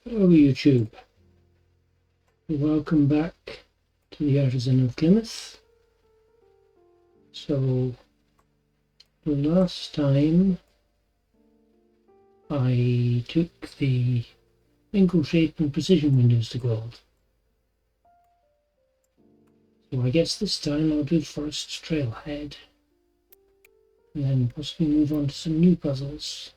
Hello YouTube, welcome back to the Artisan of Glimmith. So the last time I took the wrinkle shape and precision windows to gold. So I guess this time I'll do Forest Trailhead and then possibly move on to some new puzzles.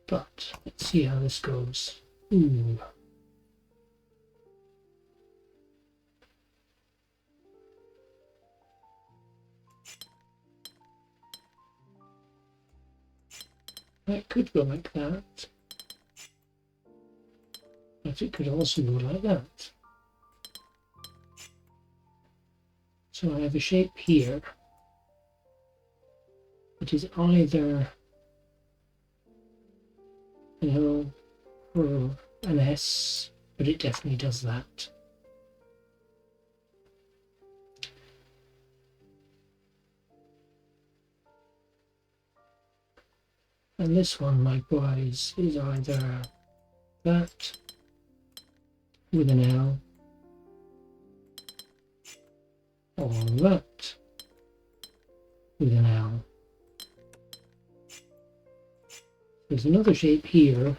But let's see how this goes. Ooh. That could go like that, but it could also go like that. So I have a shape here. It is either an L or an S, but it definitely does that. And this one, likewise, is either that with an L or that with an L. There's another shape here,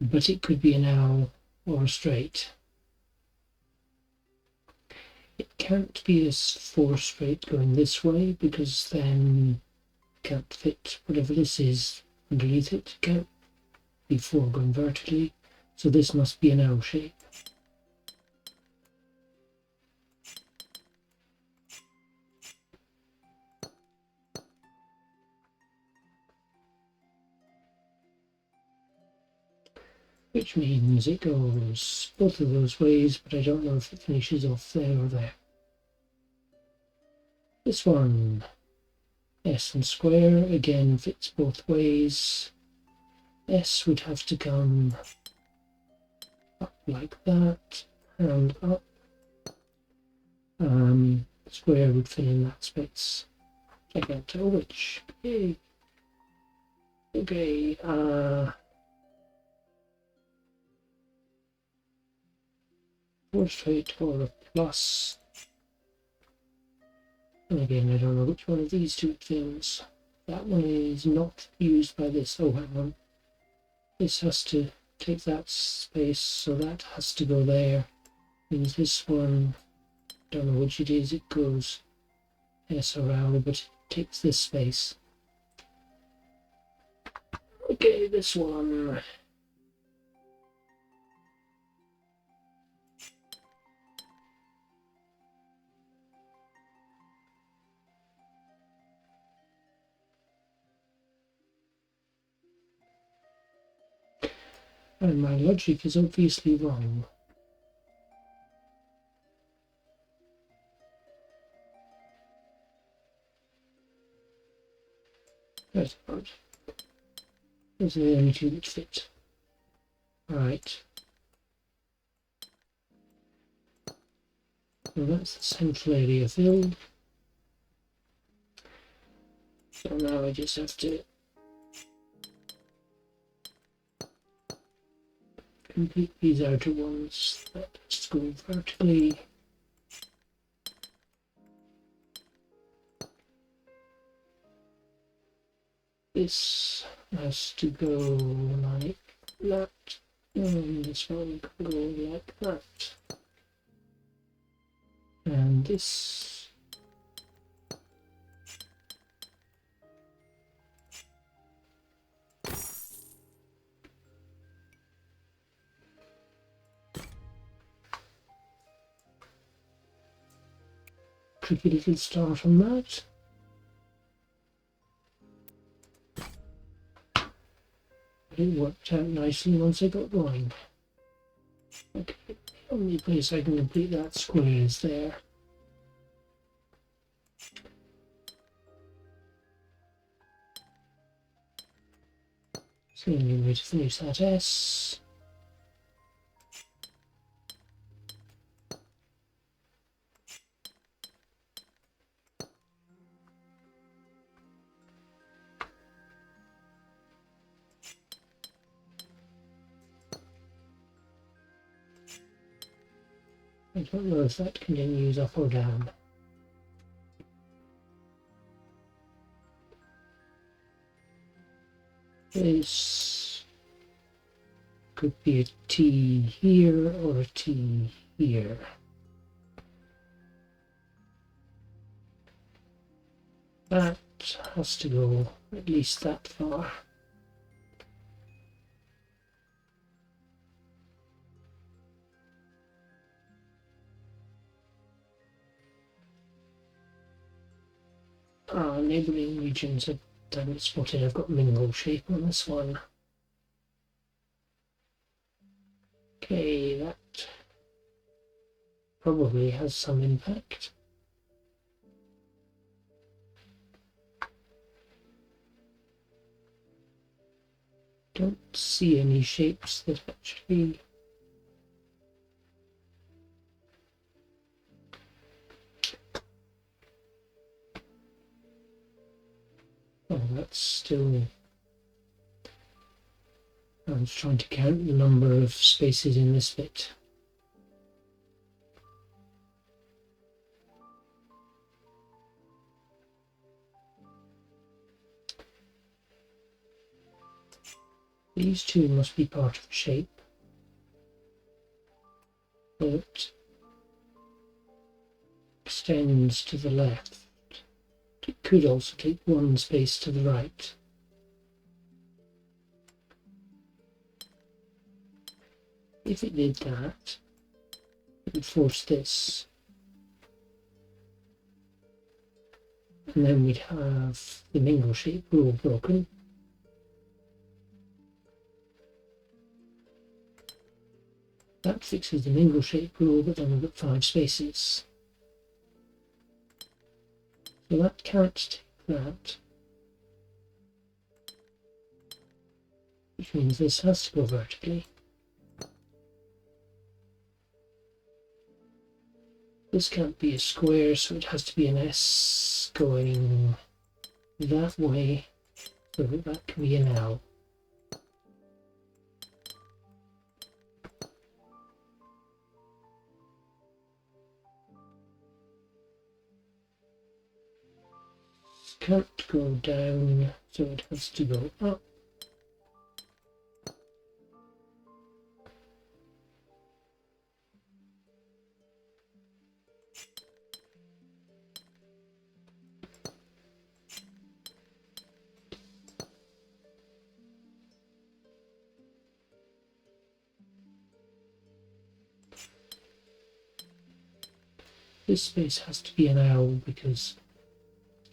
but it could be an L or a straight. It can't be a 4 straight going this way, because then it can't fit whatever this is underneath it. It can't be 4 going vertically, so this must be an L shape. Which means it goes both of those ways, but I don't know if it finishes off there or there. This one, S and square, again fits both ways. S would have to come up like that, and up. Square would fill in that space. I can't tell which. Yay. Okay, 4 straight or a plus. And again, I don't know which one of these two it fills. That one is not used by this. Oh, hang on. This has to take that space, so that has to go there. Means this one, don't know which it is, it goes S or L, but it takes this space. Okay, this one. And my logic is obviously wrong. That's hard. Those are the only two that fit. Right. So that's the central area filled. So now I just have to complete these outer ones. That has to go vertically. This has to go like that. And this one can go like that. And this tricky little start on that. It worked out nicely once I got going. Okay, the only place I can complete that square is there. So the only way to finish that S. I don't know if that continues up or down. This could be a T here or a T here. That has to go at least that far. Neighbouring regions have done spotted. I've got mingle shape on this one. Okay, that probably has some impact. Don't see any shapes that actually that's still. I was trying to count the number of spaces in this bit. These two must be part of a shape, but extends to the left. It could also take one space to the right. If it did that, it would force this. And then we'd have the mingle shape rule broken. That fixes the mingle shape rule, but then we've got 5 spaces. So that can't take that. Which means this has to go vertically. This can't be a square, so it has to be an S going that way, so that that can be an L. Can't go down, so it has to go up. This space has to be an L because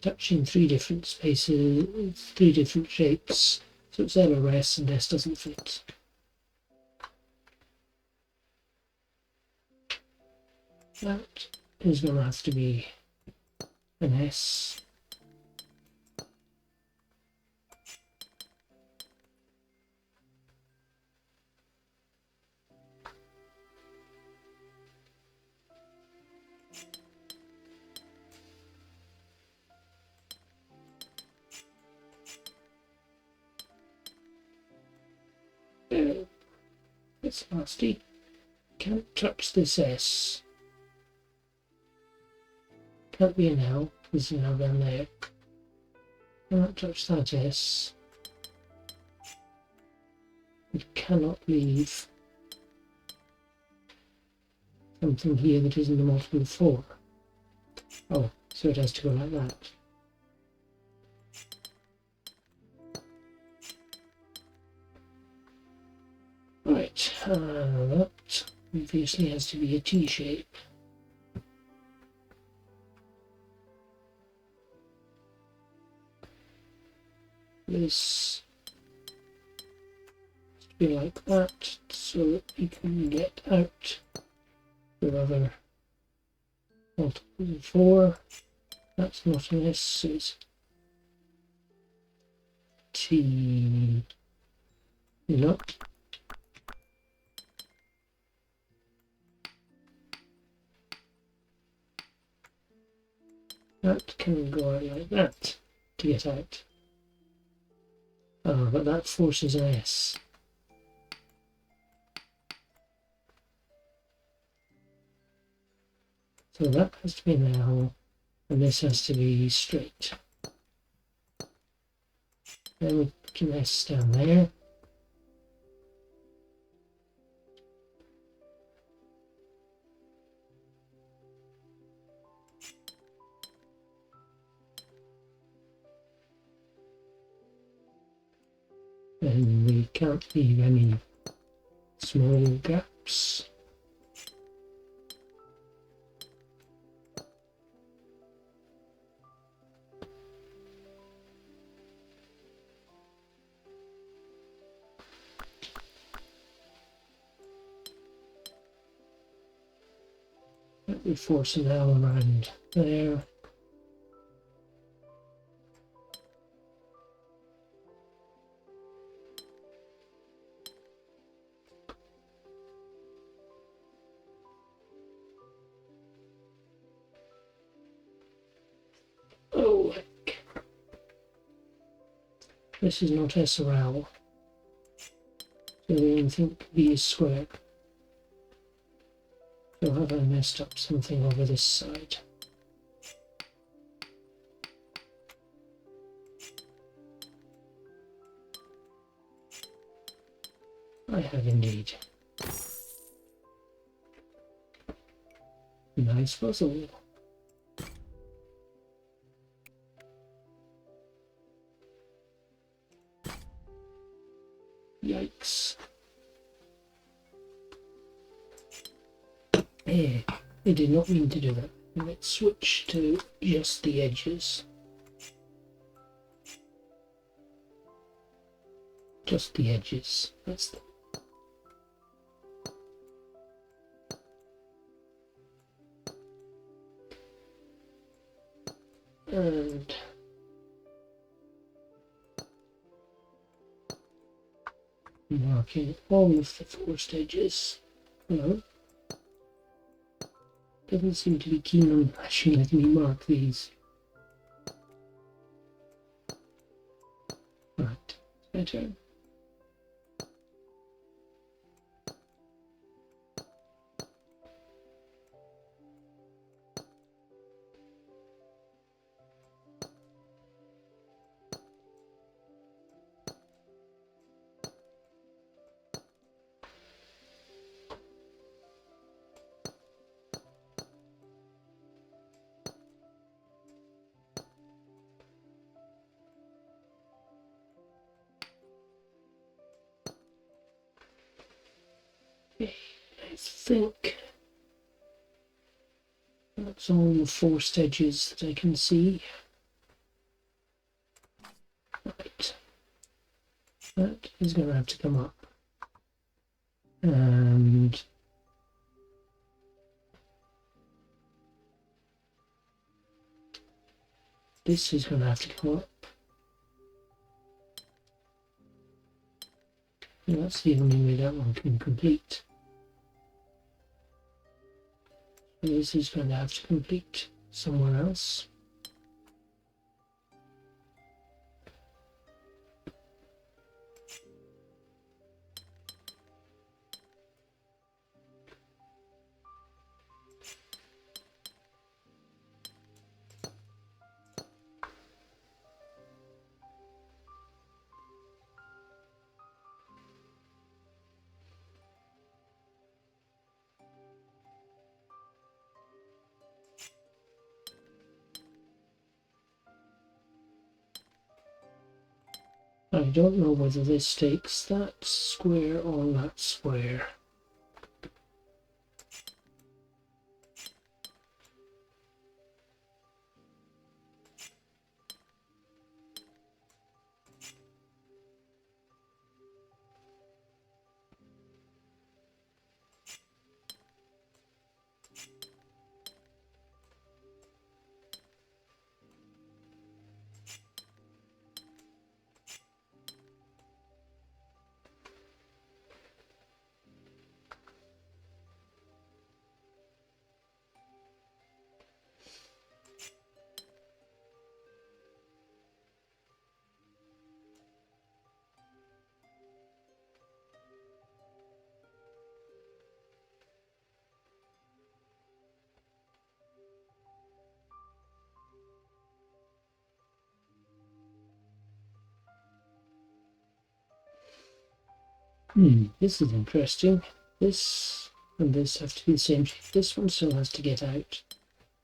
touching 3 different spaces, 3 different shapes, so it's L or S, and S doesn't fit. That is going to have to be an S. It's nasty. Can't touch this S. Can't be an L. There's an L down there. Cannot touch that S. It cannot leave something here that isn't a multiple of 4. Oh, so it has to go like that. Right, that obviously has to be a T shape. This has to be like that, so that we can get out the other multiples of 4. That's not an S, so it's T. No. That can go out like that to get out. But that forces an S. So that has to be an L, and this has to be straight. Then we can S down there. And we can't leave any small gaps. We force an L around there. Oh, heck. This is not S or L. So the only thing could be is square. So have I messed up something over this side? I have indeed. Nice puzzle. Yikes. Eh, I did not mean to do that. Let's switch to just the edges. Just the edges. That's the... And marking all of the forced edges. Hello. Doesn't seem to be keen on actually letting me mark these. Right, better. I think that's all the forced edges that I can see. Right, that is going to have to come up. And this is going to have to come up. And that's the only way that one can complete. So this is going to have to complete somewhere else. I don't know whether this takes that square or that square. This is interesting. This and this have to be the same shape. This one still has to get out,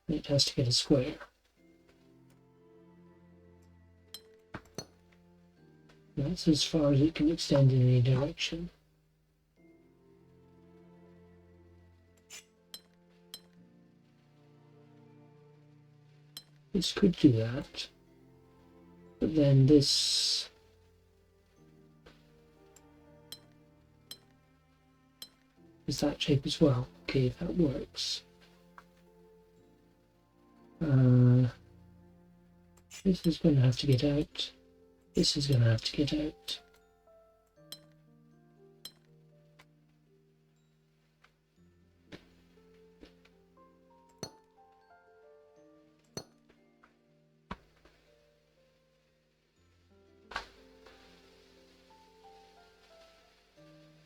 and it has to get a square. That's as far as it can extend in any direction. This could do that, but then this is that shape as well. Okay, if that works. This is going to have to get out. This is going to have to get out.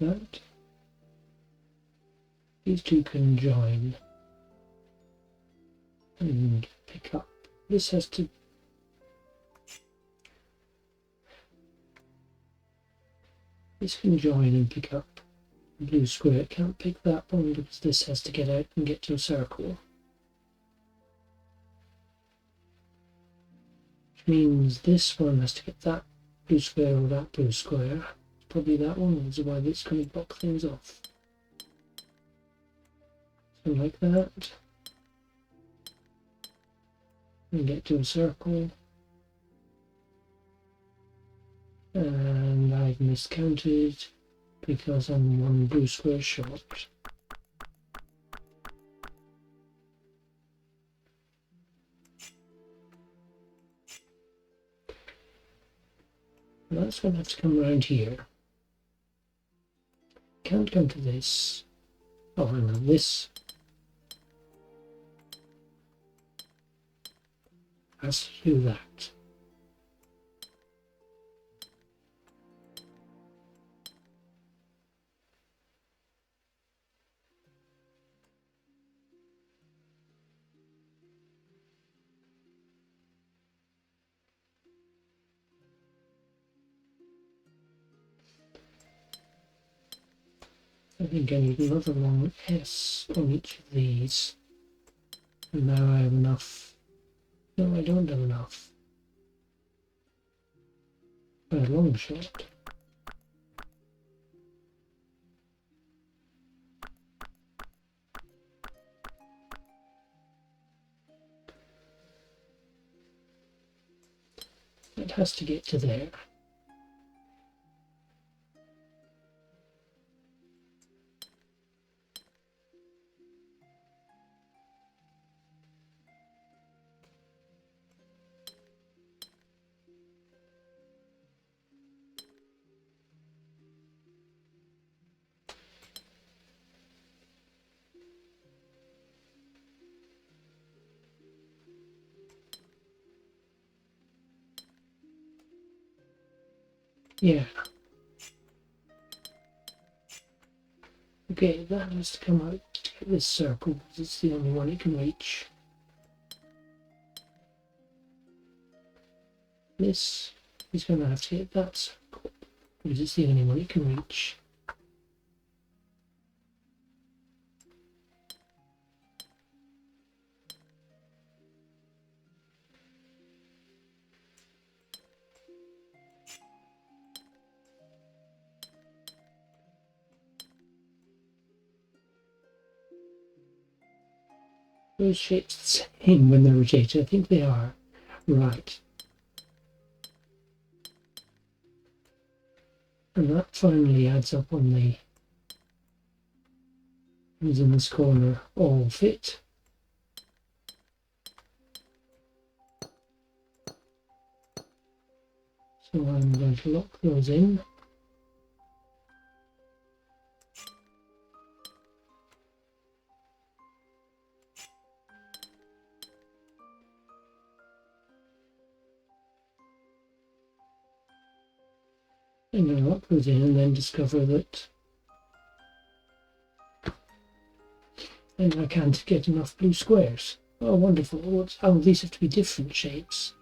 That. These two can join and pick up. This has to. This can join and pick up the blue square. It can't pick that one because this has to get out and get to a circle. Which means this one has to get that blue square or that blue square. It's probably that one, which is why it's going to block things off. So like that. And get to a circle. And I've miscounted because I'm one blue square short. And that's going to have to come around here. Can't come to this. Oh, hang on, this has to do that. I think I need another long S on each of these. And now I have enough. No, I don't have enough. By a long shot. It has to get to there. Yeah. Okay, that has to come out to get this circle because it's the only one it can reach. This is going to have to hit that circle because it's the only one it can reach. Those shapes the same when they're rotated? I think they are. Right. And that finally adds up on the ones in this corner all fit. So I'm going to lock those in. I'm going to lock those in and then discover that and I can't get enough blue squares. Oh, wonderful. Oh, these have to be different shapes.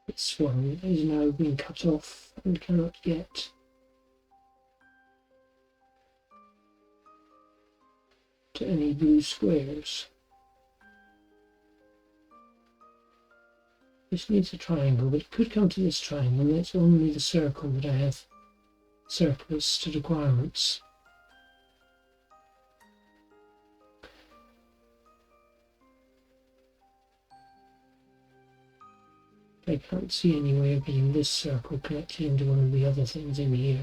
This one is now being cut off and cannot get to any blue squares. This needs a triangle, but it could come to this triangle, and it's only the circle that I have surplus to requirements. I can't see any way of getting this circle connected into one of the other things in here.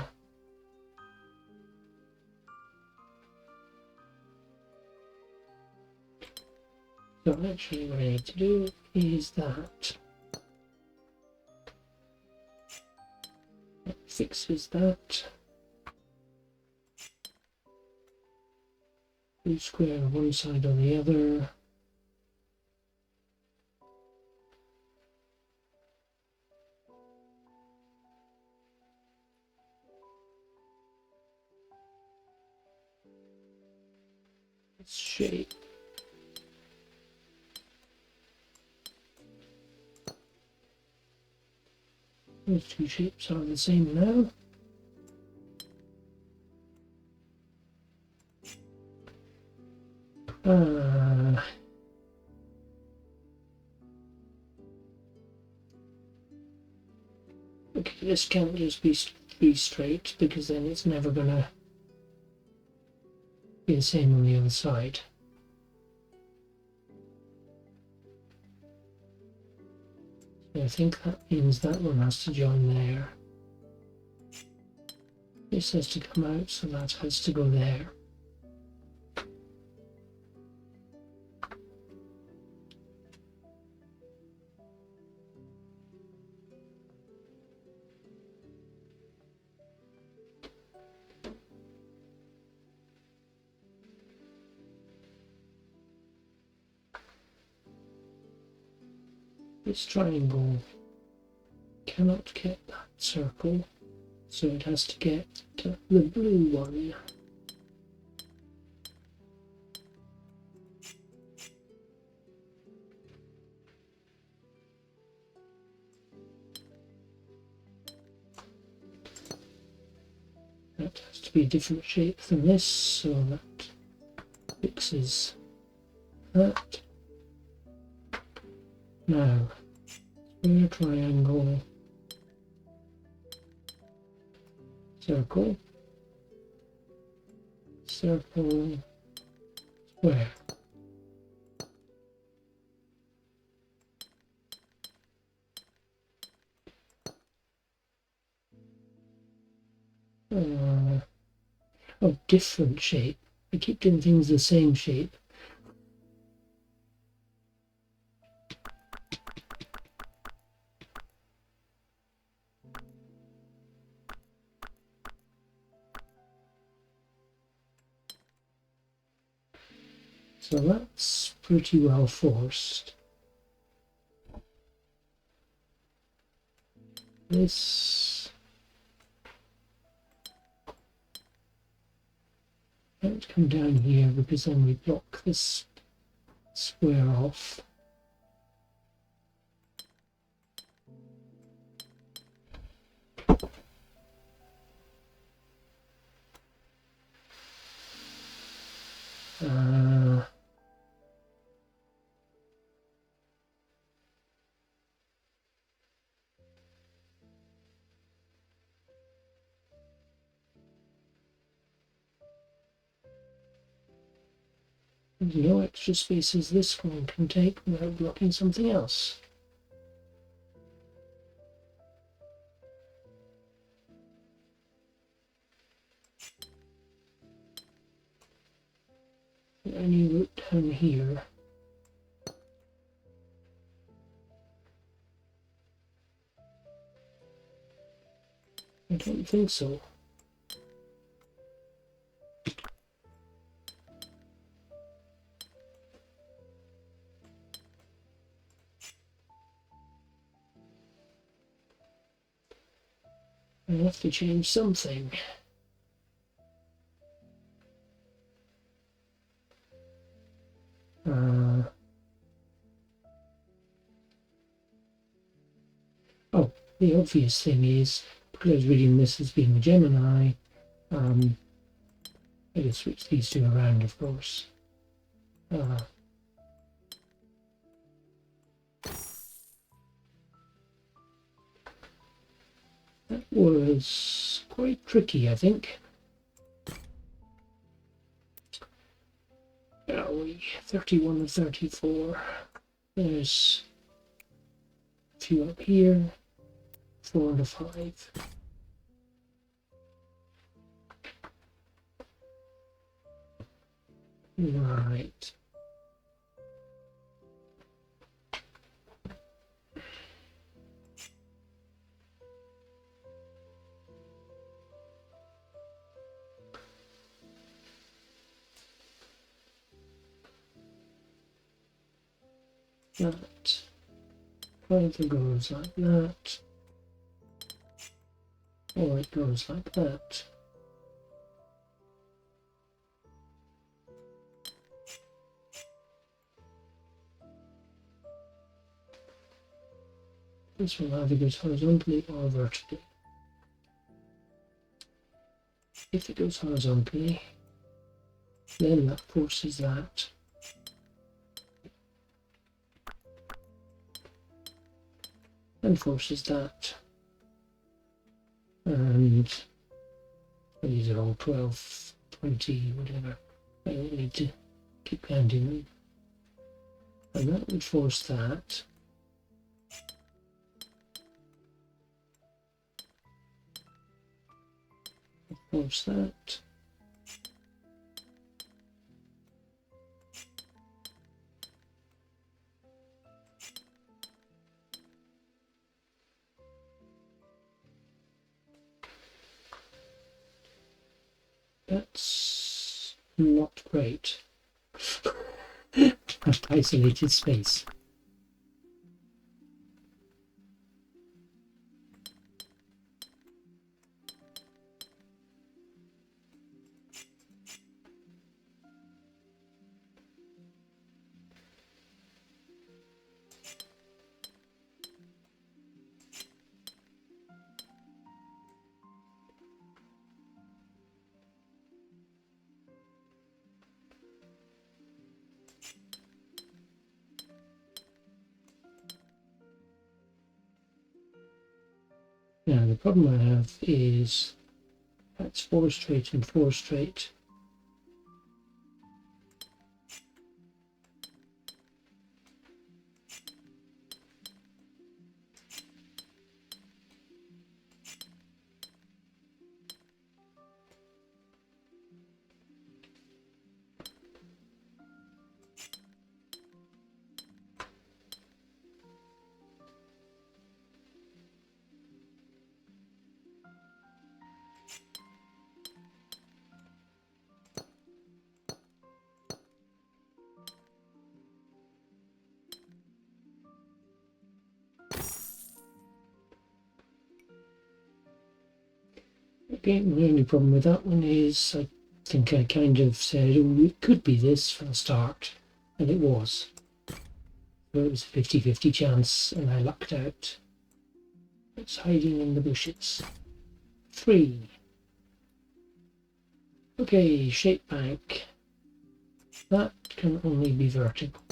So actually what I need to do is that. That fixes that. Blue square on one side or the other. Shape. Those two shapes are the same now. Okay, this can't just be straight, because then it's never gonna be the same on the other side. So I think that means that one has to join there. This has to come out, so that has to go there. This triangle cannot get that circle, so it has to get the blue one. That has to be a different shape than this, so that fixes that. Now, square, triangle, circle, circle, square. Oh, different shape. I keep doing things the same shape. So that's pretty well forced. This can't come down here because then we block this square off. There's no extra spaces this one can take without blocking something else. Any route down here. I don't think so. I have to change something. the obvious thing is, because I was reading this as being a Gemini, I can switch these two around, of course. That was quite tricky, I think. Are we 31 and 34? There's a few up here, 4 and a 5. Right. That either goes like that, or it goes like that. This one either goes horizontally or vertically. If it goes horizontally, then that forces that. And forces that. And these are all 12, 20, whatever. I don't need to keep counting them. And that would force that. Force that. That's not great. Isolated space. Now the problem I have is that's 4 straight and 4 straight. Okay, the only problem with that one is I think I kind of said, oh, it could be this from the start, and it was. So it was a 50-50 chance, and I lucked out. It's hiding in the bushes. 3. Okay, shape bank. That can only be vertical.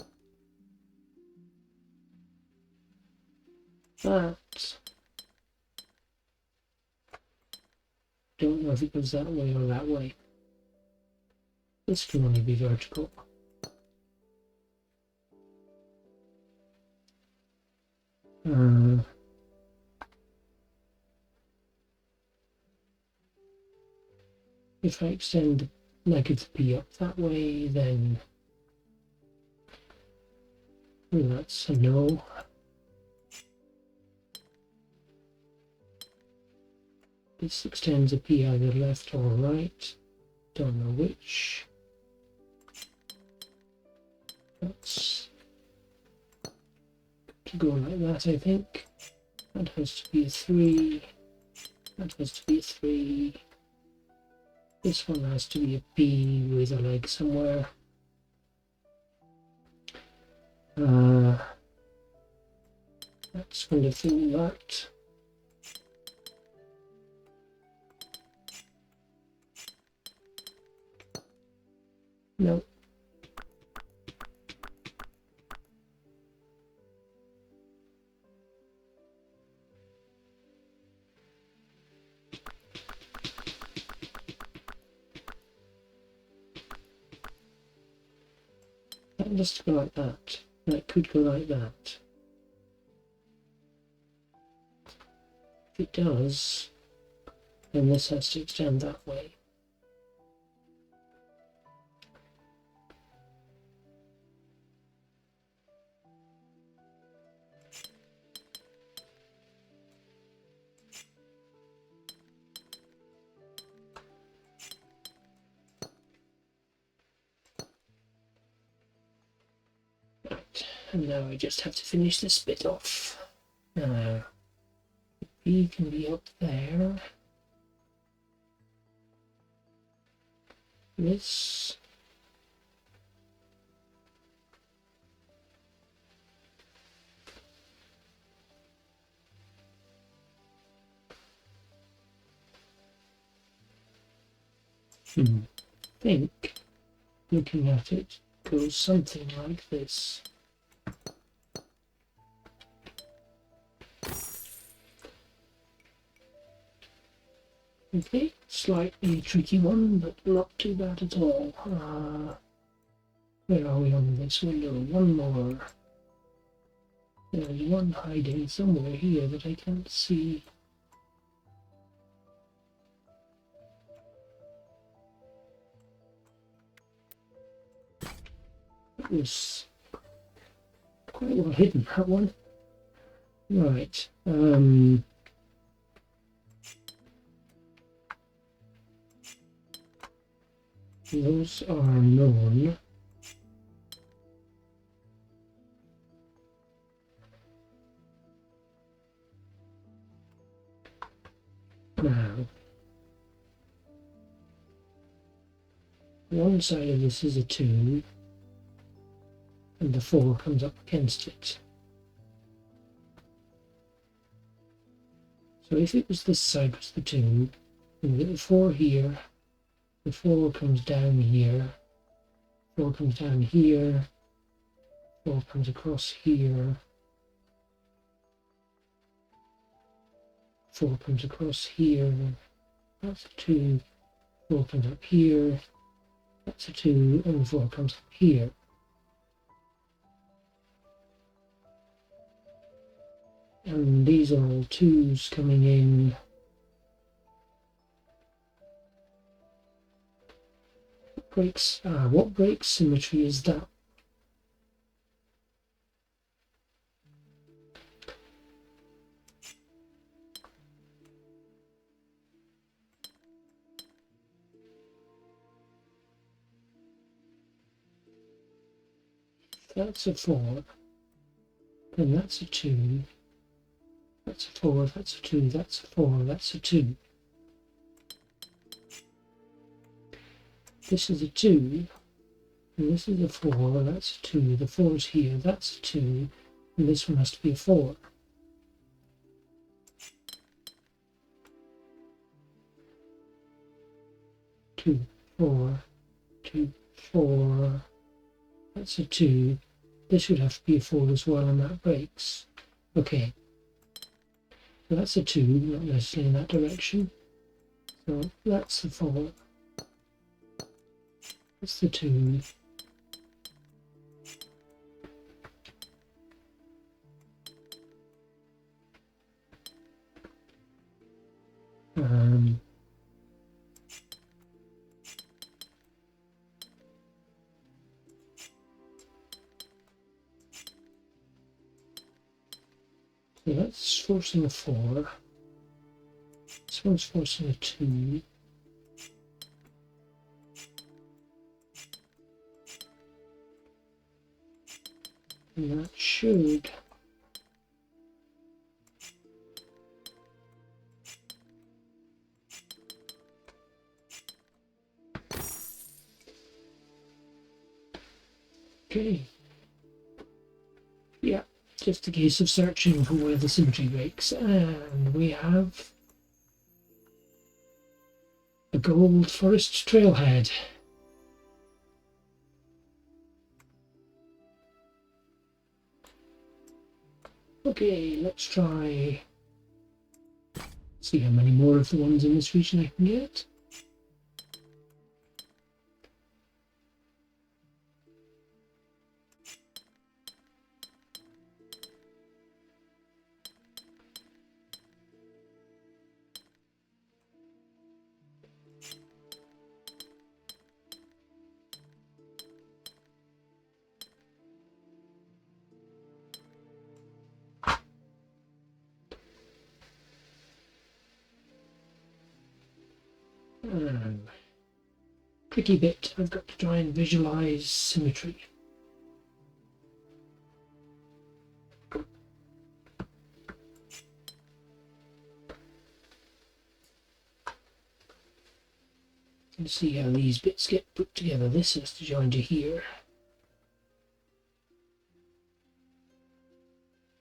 That, don't know if it goes that way or that way. This can only be vertical. If I extend negative p up that way, then that's a no. This extends a p either left or right. Don't know which. That's to go like that, I think. That has to be a 3. That has to be a 3. This one has to be a B with a leg somewhere. That's going to fill that. No. That has to go like that. That could go like that. If it does, then this has to extend that way. Right, and now I just have to finish this bit off. Now, B can be up there. This. I think, looking at it, goes something like this. Okay, slightly tricky one, but not too bad at all. Where are we on this window? One more. There's one hiding somewhere here that I can't see. It was quite well hidden, that one. Right. Those are known. Now, one side of this is a 2, and the 4 comes up against it. So if it was this side was the 2, then we get the 4 here, the 4 comes down here, 4 comes down here, 4 comes across here, 4 comes across here, that's a 2, 4 comes up here, that's a 2, and 4 comes up here. And these are all 2s coming in. What breaks symmetry is that? That's a 4, and that's a 2, that's a 4, that's a 2, that's a 4, that's a 2. This is a 2, and this is a 4, that's a 2, the 4 is here, that's a 2, and this one has to be a 4. Two, 4, 2, 4, that's a 2, this would have to be a 4 as well, and that breaks. Okay, so that's a 2, not necessarily in that direction, so that's the 4, that's the 2, so that's forcing a 4, this one's forcing a 2, and that should okay. Yeah, just a case of searching for where the symmetry breaks, and we have a gold Forest Trailhead. Okay, let's try. See how many more of the ones in this region I can get. Tricky bit, I've got to try and visualize symmetry. And see how these bits get put together. This has to join to here.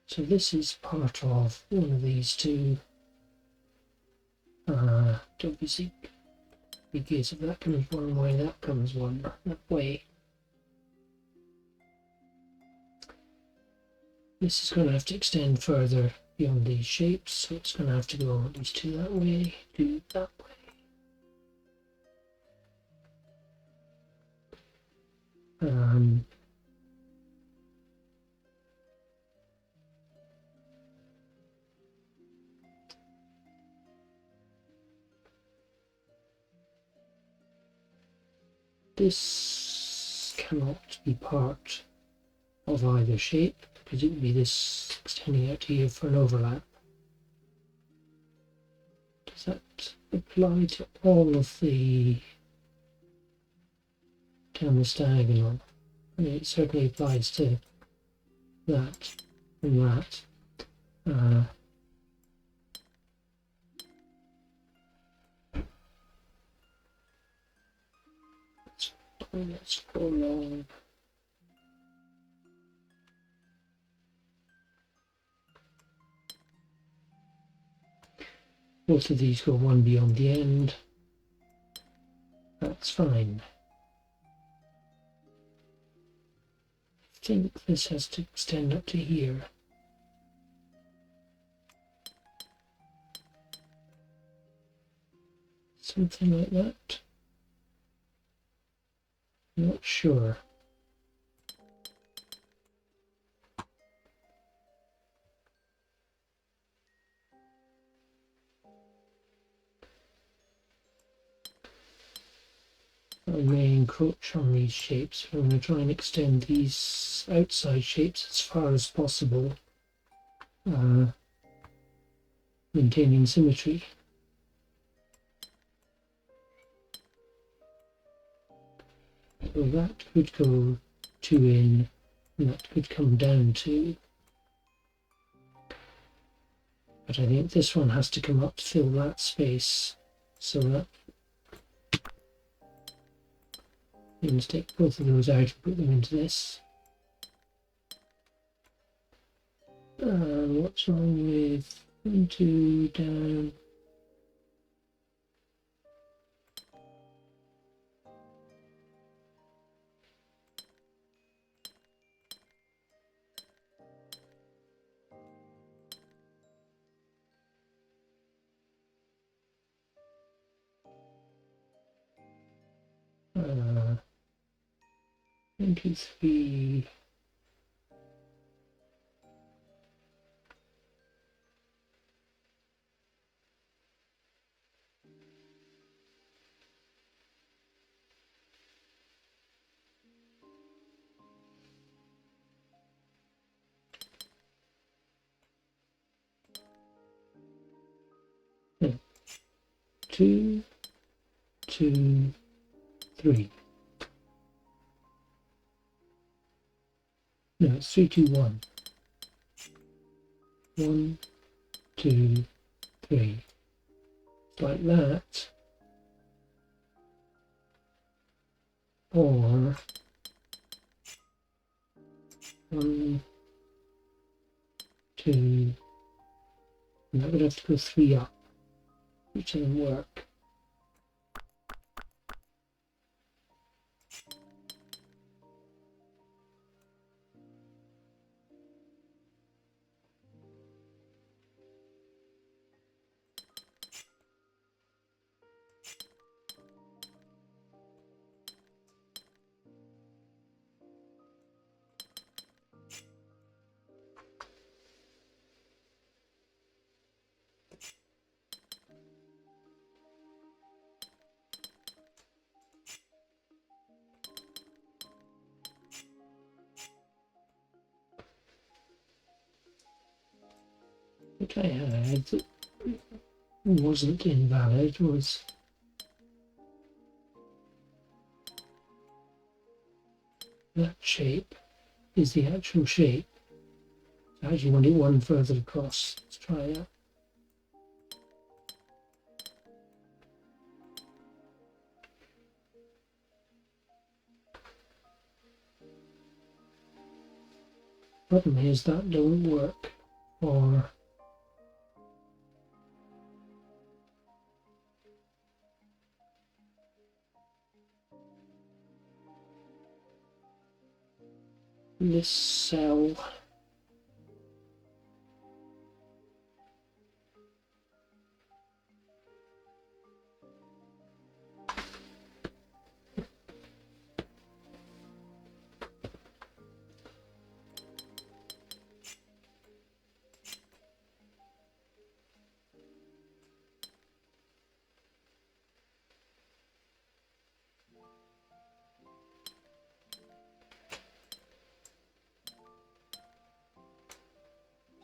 So this is part of one of these two. Obviously, because if that comes one way, that comes one that way. This is going to have to extend further beyond these shapes, so it's going to have to go at least two that way, two that way. This cannot be part of either shape because it would be this extending out here for an overlap. Does that apply to all of the canvas diagonal? I mean, it certainly applies to that and that. Let's go along. Both of these go one beyond the end. That's fine. I think this has to extend up to here. Something like that. Not sure. I may encroach on these shapes. I'm going to try and extend these outside shapes as far as possible, maintaining symmetry. So that could go 2 in, and that could come down 2. But I think this one has to come up to fill that space, so that means take both of those out and put them into this. What's wrong with 1, 2 down? Uh, 1, 2, 3. No, 2, 2, 3. No, it's 3, 2, 1. 1, 2, 3. Like that. Or 1, 2, and that would have to go 3 up, which doesn't work. that I had that wasn't invalid was that shape is the actual shape. So I actually want it one further across. Let's try that. Problem is that don't work for this cell.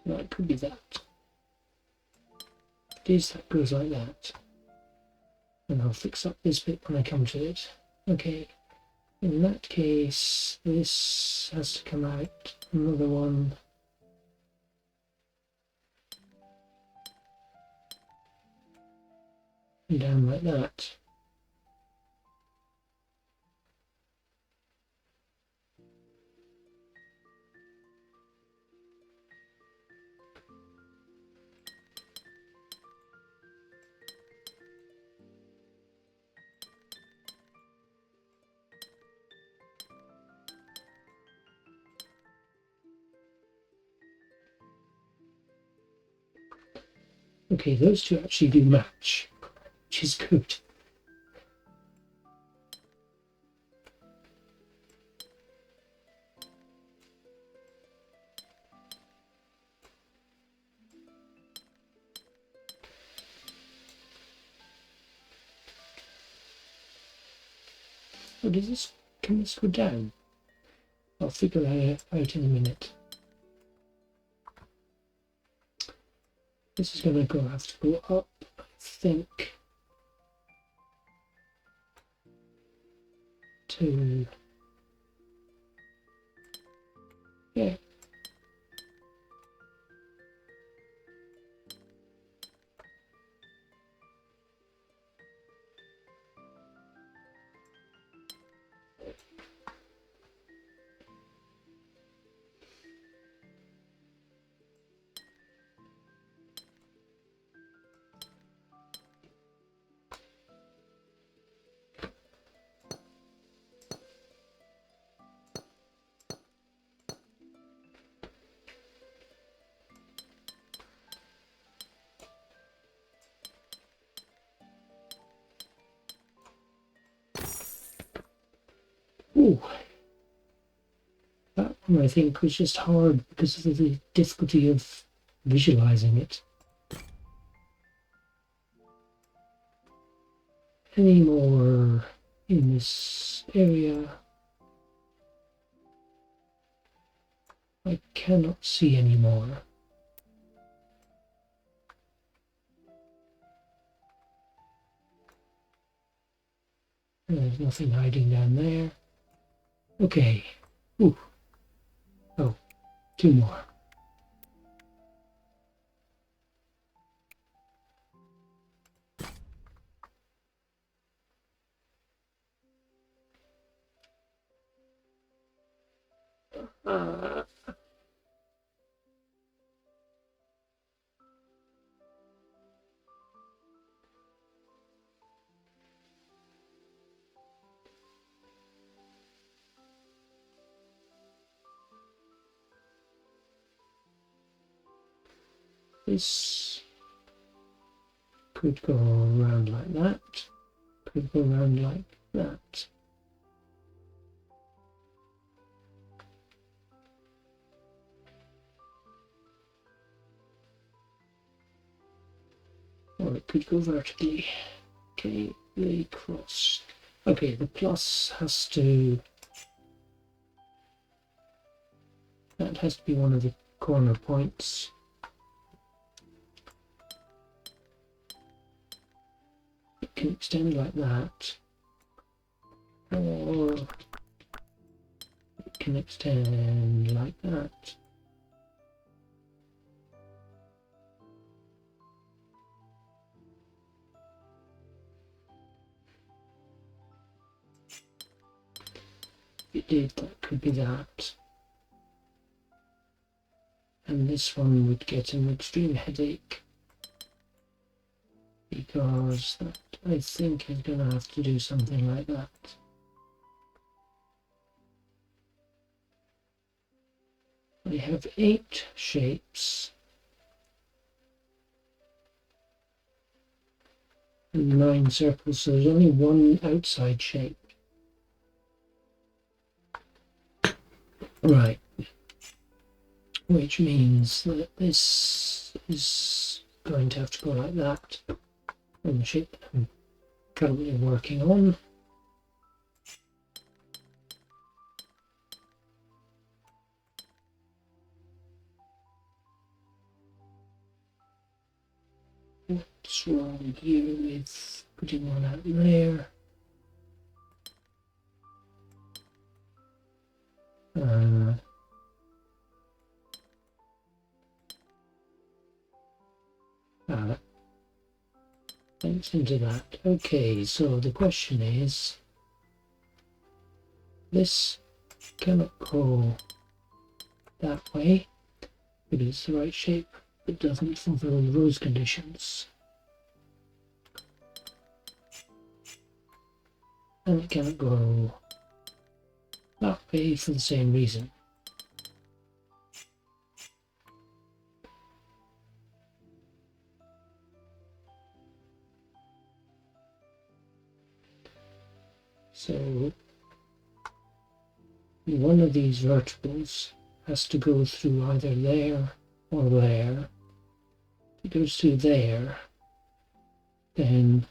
No, it could be that. It is that goes like that. And I'll fix up this bit when I come to it. Okay, in that case, this has to come out. Another one. And down like that. Okay, those two actually do match, which is good. Oh, does this, can this go down? I'll figure that out in a minute. This is going to have to go up, I think, to, yeah. Ooh, that one I think was just hard because of the difficulty of visualizing it. Any more in this area? I cannot see any more. There's nothing hiding down there. Okay. Ooh. Oh, two more. Uh, this could go around like that. Could go around like that. Or it could go vertically. Okay, they cross. Okay, the plus has to, that has to be one of the corner points. can extend like that, or it can extend like that. If it did, that could be that. And this one would get an extreme headache, because that, I think, is going to have to do something like that. I have 8 shapes and 9 circles, so there's only one outside shape. Right. Which means that this is going to have to go like that, and the shape that I'm currently working on. What's wrong here with putting one out there? Thanks into that. Okay, so the question is, this cannot go that way, but it's the right shape, but doesn't fulfill the rose conditions. And it cannot go that way for the same reason. So one of these verticals has to go through either there or there. If it goes through there, then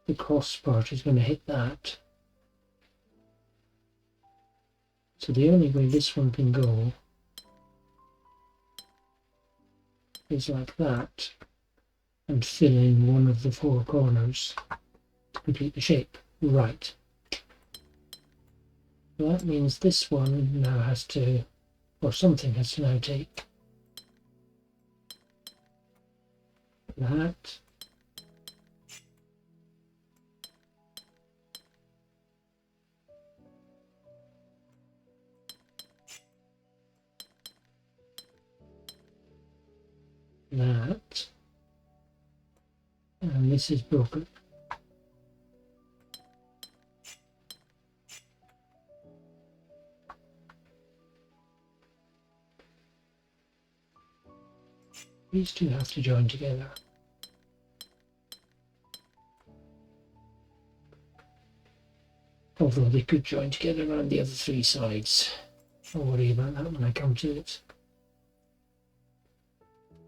the cross part is going to hit that. So the only way this one can go is like that, and fill in one of the 4 corners to complete the shape. Right. So that means this one now has to, or something has to now take that, that, and this is broken. These two have to join together. Although they could join together around the other 3 sides. I'll worry about that when I come to it.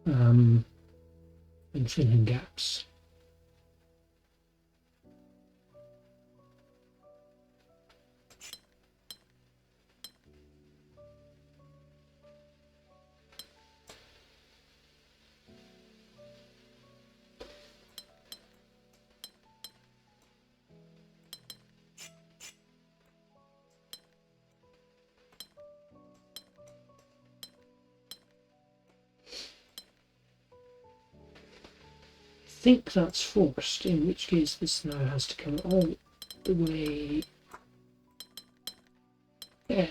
And fill in gaps. I think that's forced, in which case this now has to come all the way there,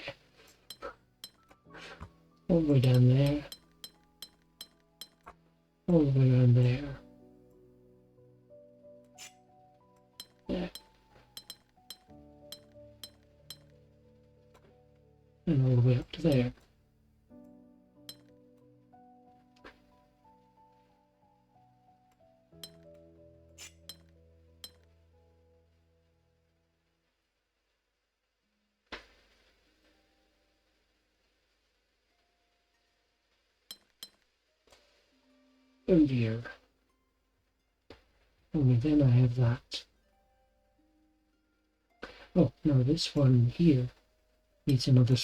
all the way down there, all the way around there, there, and all the way up to there. Oh dear. Only then I have that. Oh no, this one here needs another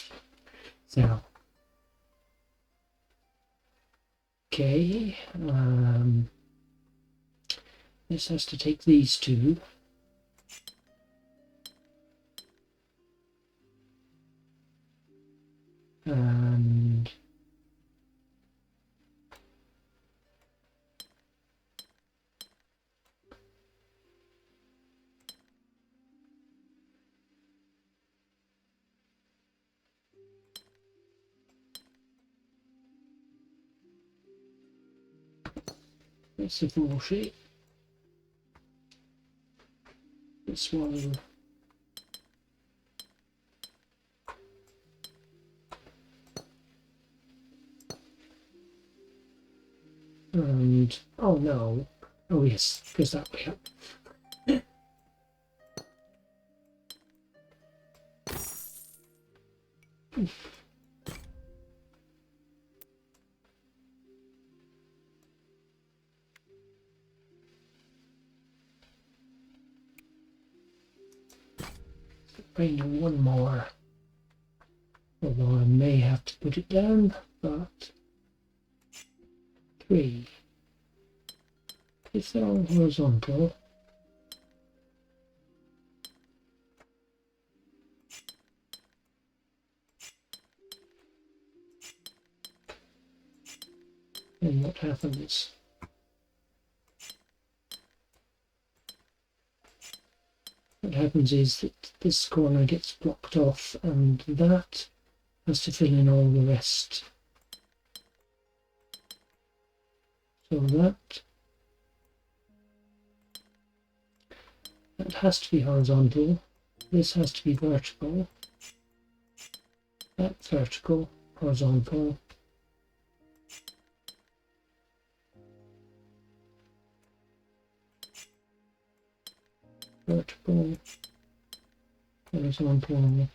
cell. Okay. This has to take these two. And it's a full shape. This one. And oh no. Oh yes, goes that way up. Bring one more. Although I may have to put it down, but 3. If they're all horizontal, then what happens? What happens is that this corner gets blocked off and that has to fill in all the rest. So that has to be horizontal, this has to be vertical, that vertical, horizontal, vertical, horizontal,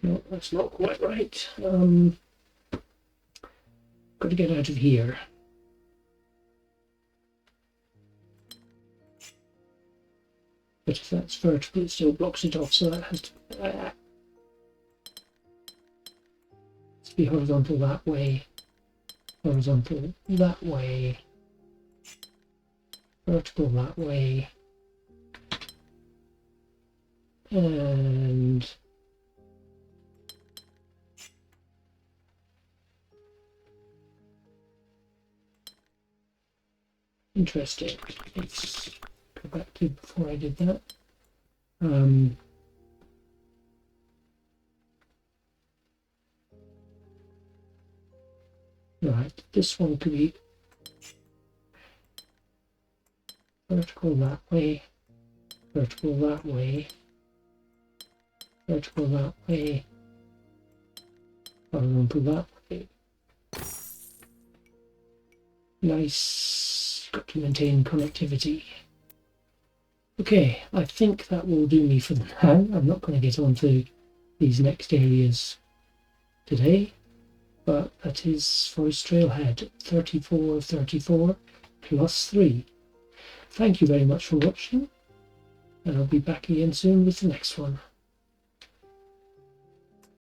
no, that's not quite right. Got to get out of here. But if that's vertical, it still blocks it off, so that has to be horizontal that way, horizontal that way, vertical that way, and interesting. Let's go back to before I did that. Right, this one could be vertical that way, vertical that way, vertical that way, horizontal that way. Nice, got to maintain connectivity. Okay, I think that will do me for now. I'm not going to get onto these next areas today, but that is Forest Trailhead 34 plus 3. Thank you very much for watching, and I'll be back again soon with the next one.